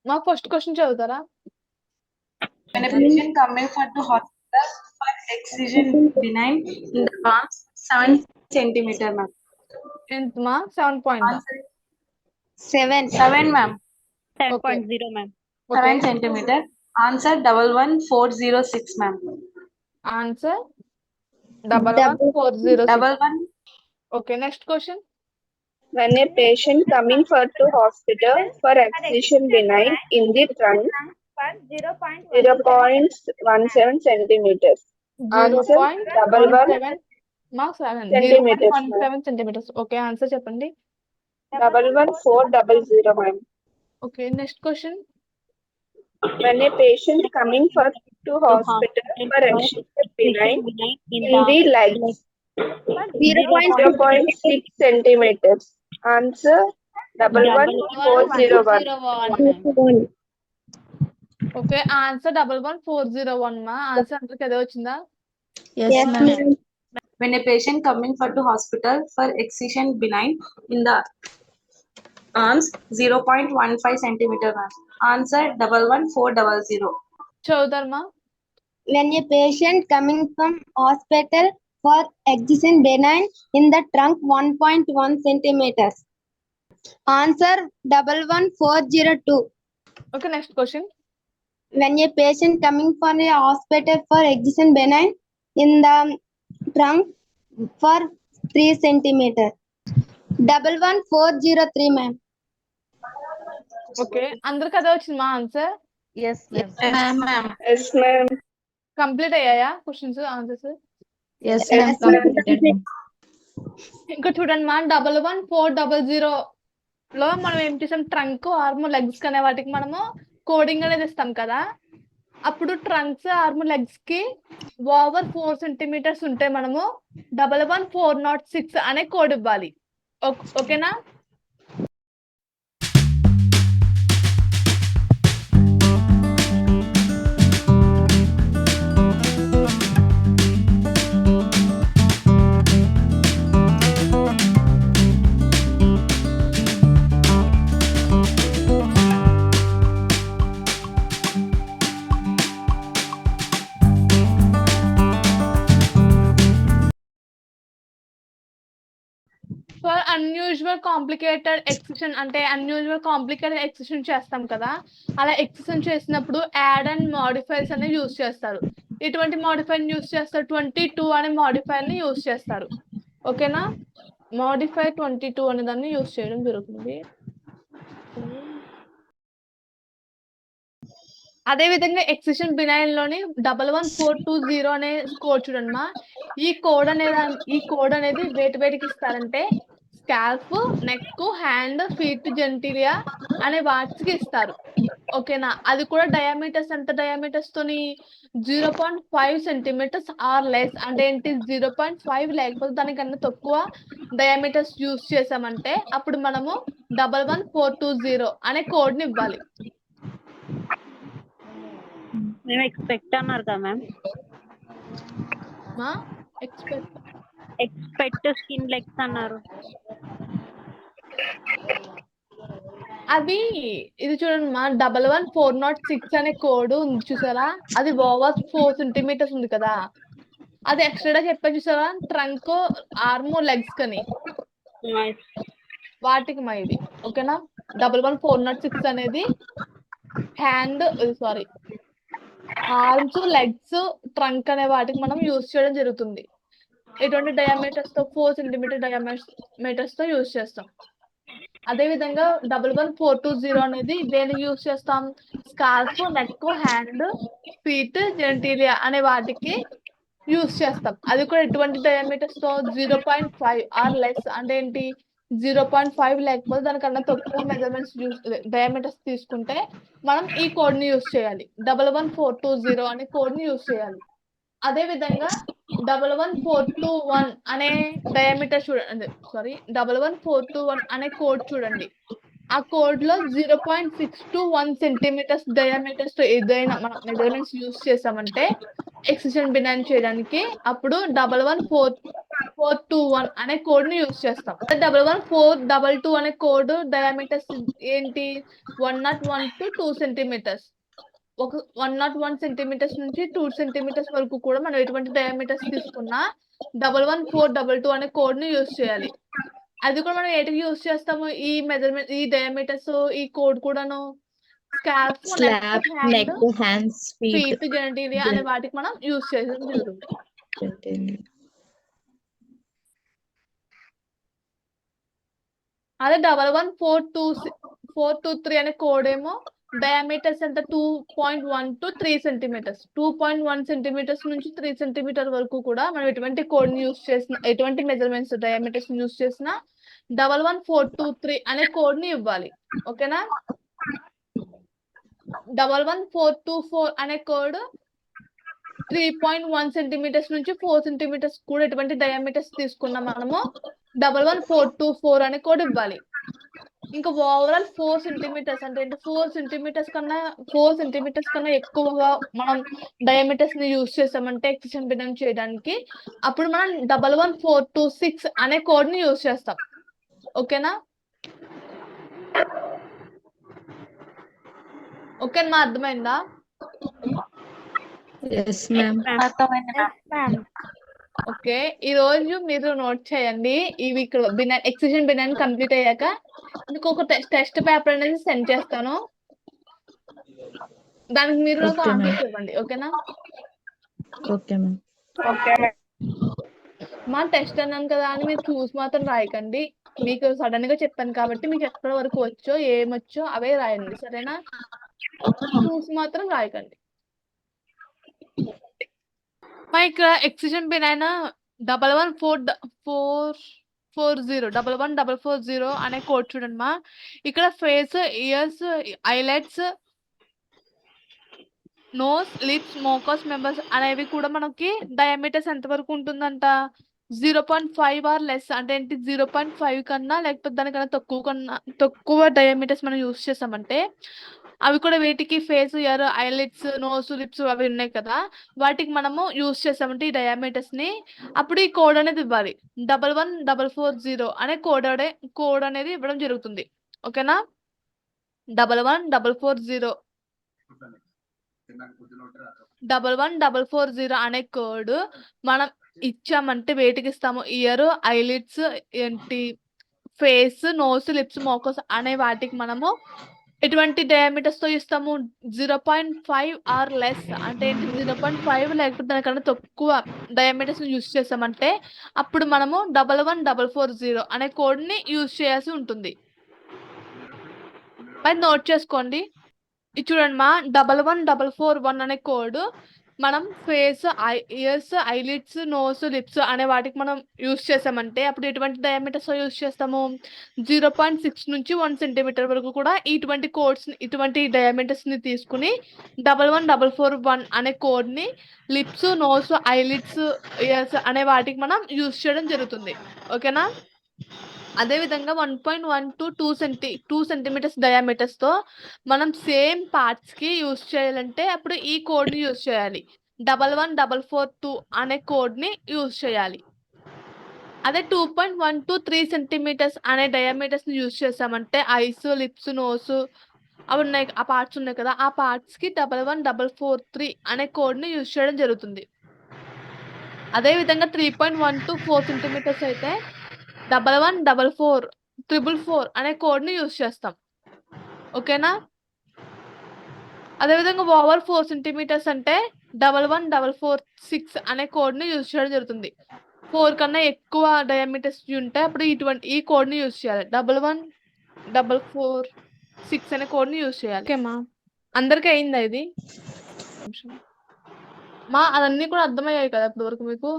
మా first question చదువుతారా? When a patient coming for to hospital for excision benign in the palms 7 centimeter, ma'am. ఎంత మా 7 point Answer 7, ma'am. 7.0, ma'am. 7 centimeter. Answer 11406, ma'am. Answer 11406. 11. Okay, next question. When a patient coming for to hospital for excision benign in the trunk For 0.17 centimeters. Answer 0.17 మా 7 Centimeters, 0.17 centimetres. Okay, answer చెప్పండి. 11400, ma'am. Okay, next question. When a patient coming for to hospital for excision benign in the legs 0.6 centimeters. Answer 11401. Okay, answer 11401 మా. Answer అందరికి అదే వచ్చిందా? Yes, ma'am. When a patient coming for to hospital for excision benign in the arms 0.15 centimeter, ma'am. Answer 11400. చదువుతారు మా. When a patient coming from hospital for excision benign in the trunk 1.1 centimeters. Answer 11402. Okay, next question. When a patient coming for a hospital for excision benign in the trunk for 3 centimeters. 11403, ma'am. Okay, అందరికి అదే వచ్చింది మా answer. Yes, ma'am. Ma'am. Yes, ma'am. Complete అయ్యాయా questions, answers? Yes, Yes, ma'am. ఇంకా చూడండి మా 11400 లో మనం ఏం చేసాం, ట్రంక్ ఆర్మ్ లెగ్స్ అనే వాటికి మనము కోడింగ్ అనేది ఇస్తాం కదా. అప్పుడు ట్రంక్స్ ఆర్మ్ లెగ్స్ కి ఓవర్ 4 సెంటీమీటర్స్ ఉంటే మనము 11406 అనే కోడ్ ఇవ్వాలి. ఓకేనా? ఫర్ అన్యూజువల్ కాంప్లికేటెడ్ ఎక్సిషన్ అంటే అన్యూజువల్ కాంప్లికేటెడ్ ఎక్సిషన్ చేస్తాం కదా. అలా ఎక్సిషన్ చేసినప్పుడు యాడ్ అండ్ మాడిఫైర్స్ అనేవి యూజ్ చేస్తారు. ఎటువంటి మాడిఫైర్ యూజ్ చేస్తారు? 22 అనే మాడిఫైర్ ని యూజ్ చేస్తారు. ఓకేనా? మాడిఫై 22 అనే దాన్ని యూజ్ చేయడం జరుగుతుంది. అదే విధంగా ఎక్సిషన్ బినైన్ లోని 11420 అనే కోడ్ చూడండి మా. ఈ కోడ్ అనేది వేటికి ఇస్తారంటే స్కాల్ప్, నెక్, హ్యాండ్, ఫీట్, జెంటిలియా అనే వాటికి ఇస్తారు. ఓకేనా? అది కూడా డయామీటర్స్ ఎంత డయామీటర్స్ తోని 0.5 సెంటీమీటర్స్ ఆర్ లెస్. అంటే ఏంటి? 0.5 లేకపోతే దానికన్నా తక్కువ డయామీటర్స్ యూజ్ చేసామంటే అప్పుడు మనము 11420 అనే కోడ్ ని ఇవ్వాలి. మేము ఎక్స్పెక్ట్ అన్నారు కదా మ్యామ్. మా ఎక్స్పెక్ట్ స్కిన్ లెగ్స్ అన్నారు. అది ఇది చూడండి మా 11406 అనే కోడ్ ఉంది చూసారా? అది ఓవర్ 4 సెంటీమీటర్స్ ఉంది కదా. అది ఎక్స్ట్రా చెప్పా చూసారా? ట్రంక్, ఆర్మ్, లెగ్స్ కని వాటికి మా ఇది. ఓకేనా? 11406 అనేది హ్యాండ్ ఆర్మ్స్, లెగ్స్, ట్రంక్ అనే వాటికి మనం యూజ్ చేయడం జరుగుతుంది. ఎటువంటి డయామీటర్స్ తో? 4 సెంటీమీటర్ డయామీటర్స్ తో యూజ్ చేస్తాం. అదే విధంగా 11420 అనేది దేనికి యూజ్ చేస్తాం? స్కాల్ప్, నెక్, హ్యాండ్, ఫీట్, జెంటిలియా అనే వాటికి యూజ్ చేస్తాం. అది కూడా ఎటువంటి డయామీటర్స్ తో? 0.5 ఆర్ లెస్. అంటే ఏంటి? 0.5 లేకపోతే దానికన్నా తక్కువ మెజర్మెంట్స్ డయామీటర్స్ తీసుకుంటే మనం ఈ కోడ్ ని యూజ్ చేయాలి. 11420 అనే కోడ్ ని యూజ్ చేయాలి. అదే విధంగా 11421 అనే డయామీటర్ చూడండి. 11421 అనే కోడ్ చూడండి. ఆ కోడ్ లో 0.621 సెంటీమీటర్స్ డయామీటర్స్ తో ఏదైనా మనం మెజర్మెంట్స్ యూజ్ చేసామంటే ఎక్సిషన్ బినైన్ చేయడానికి అప్పుడు 11421 421 అనే కోడ్ ని యూజ్ చేస్తాం. 11422 అనే కోడ్ డయామీటర్స్ ఏంటి 101 to 2 సెంటీమీటర్స్. ఒక 101 సెంటీమీటర్స్ నుంచి 2 సెంటీమీటర్స్ వరకు కూడా మనం ఎటువంటి డయామీటర్స్ తీసుకున్నా 11422 అనే కోడ్ ని యూజ్ చేయాలి. అది కూడా మనం ఏంటికి యూజ్ చేస్తాము ఈ మెజర్మెంట్ ఈ డయామీటర్స్ ఈ కోడ్ కూడాను scalp Slap, neck, hands, feet. Feet genitalia అనే వాటికి మనం యూజ్ చేయడం జరుగుతుంది. అదే 11423 అనే కోడ్ ఏమో డయామీటర్స్ ఎంత 2.1 to 3 సెంటీమీటర్స్. 2.1 సెంటీమీటర్స్ నుంచి 3 సెంటీమీటర్ వరకు కూడా మనం ఎటువంటి కోడ్ ని యూజ్ చేసిన ఎటువంటి మెజర్మెంట్స్ డయామీటర్స్ యూజ్ చేసినా 11423 అనే కోడ్ ని ఇవ్వాలి. ఓకేనా 11424 అనే కోడ్ 3.1 సెంటీమీటర్స్ నుంచి 4 సెంటీమీటర్స్ కూడా ఎటువంటి డయామీటర్స్ తీసుకున్నా మనము 11424 అనే కోడ్ ఇవ్వాలి. ఇంకా ఓవరాల్ 4 సెంటీమీటర్స్ అంటే 4 సెంటీమీటర్స్ కన్నా ఎక్కువగా మనం డయామీటర్స్ ని యూజ్ చేస్తామంటే ఎక్సిషన్ బినైన్ చేయడానికి అప్పుడు మనం 11426 అనే కోడ్ ని యూజ్ చేస్తాం. ఓకేనా ఓకేనా అర్థమైందా? Yes, ma'am. ఓకే ఈ రోజు మీరు నోట్ చేయండి. ఇవి ఇక్కడ ఎక్సిషన్ బినైన్ కంప్లీట్ అయ్యాక మీకు ఒక టెస్ట్ పేపర్ అనేది సెండ్ చేస్తాను. దానికి మీరు నాకు Okay, ఆన్సర్స్ ma'am. ఇవ్వండి. ఓకేనా Okay, ma'am. Okay, ma'am. మా టెస్ట్ అన్నాను కదా అని మీరు చూసి మాత్రం రాయకండి. మీకు సడన్ గా చెప్పాను కాబట్టి మీకు ఎక్కడ వరకు వచ్చో ఏమొచ్చో అవే రాయండి. సరేనా చూసి మాత్రం రాయకండి. మా ఇక్కడ ఎక్సిషన్ బినైన్ 11440 అనే కోడ్ చూడండి మా. ఇక్కడ face ears eyelids nose lips mucous members అనేవి కూడా మనకి డయామీటర్స్ ఎంత వరకు ఉంటుందంట 0.5 ఆర్ లెస్ అంటే ఏంటి 0.5 కన్నా లేకపోతే దానికన్నా తక్కువ డయామీటర్స్ మనం యూస్ చేసామంటే అవి కూడా వీటికి face ear eyelids nose lips అవి ఉన్నాయి కదా వాటికి మనము యూస్ చేసామంటే ఈ డయామీటర్స్ ని అప్పుడు ఈ కోడ్ అనేది ఇవ్వాలి 11440 అనే కోడ్ అనేది ఇవ్వడం జరుగుతుంది. ఓకేనా 11440 అనే కోడ్ మనం ఇచ్చామంటే వేటికి ఇస్తాము ఇయర్ ఐలిడ్స్ ఏంటి ఫేస్ నోస్ లిప్స్ మోకస్ అనే వాటికి మనము ఎటువంటి డయామీటర్స్ తో ఇస్తాము 0.5 ఆర్ లెస్ అంటే ఏంటి 0.5 లేకపోతే దానికన్నా తక్కువ డయామీటర్స్ యూజ్ చేసామంటే అప్పుడు మనము 11440 అనే కోడ్ ని యూజ్ చేయాల్సి ఉంటుంది. మరి నోట్ చేసుకోండి. ఇది చూడండి మా 11441 అనే కోడ్ మనం face ears eyelids nose lips అనే వాటికి మనం యూజ్ చేసామంటే అప్పుడు ఎటువంటి డయామీటర్స్ యూజ్ చేస్తాము 0.6 నుంచి 1 సెంటీమీటర్ వరకు కూడా ఇటువంటి కోడ్స్ ఇటువంటి డయామీటర్స్ ని తీసుకుని 11441 అనే కోడ్ ని లిప్స్ నోస్ ఐలిడ్స్ ఇయర్స్ అనే వాటికి మనం యూజ్ చేయడం జరుగుతుంది. ఓకేనా అదే విధంగా 1.1 to 2 సెంటీమీటర్స్ డయామీటర్స్ తో మనం సేమ్ పార్ట్స్ కి యూజ్ చేయాలంటే అప్పుడు ఈ కోడ్ ని యూజ్ చేయాలి 11442 అనే కోడ్ ని యూజ్ చేయాలి. అదే 2.1 to 3 సెంటీమీటర్స్ అనే డయామీటర్స్ ని యూజ్ చేసామంటే ఐస్ లిప్స్ నోస్ అవి ఉన్నాయి ఆ పార్ట్స్ ఉన్నాయి కదా ఆ పార్ట్స్ కి 11443 అనే కోడ్ ని యూజ్ చేయడం జరుగుతుంది. అదే విధంగా 3.1 to 4 సెంటీమీటర్స్ అయితే 11444 అనే కోడ్ ని యూజ్ చేస్తాం. ఓకేనా అదేవిధంగా ఓవర్ 4 సెంటీమీటర్స్ అంటే 11446 అనే కోడ్ ని యూజ్ చేయడం జరుగుతుంది. 4 కన్నా ఎక్కువ డయామీటర్స్ ఉంటే అప్పుడు ఈ కోడ్ ని యూజ్ చేయాలి 11446 అనే కోడ్ ని యూజ్ చేయాలి. ఓకేమా అందరికీ అయిందా ఇది మా అదన్నీ కూడా అర్థమయ్యాయి కదా ఇప్పటి వరకు మీకు?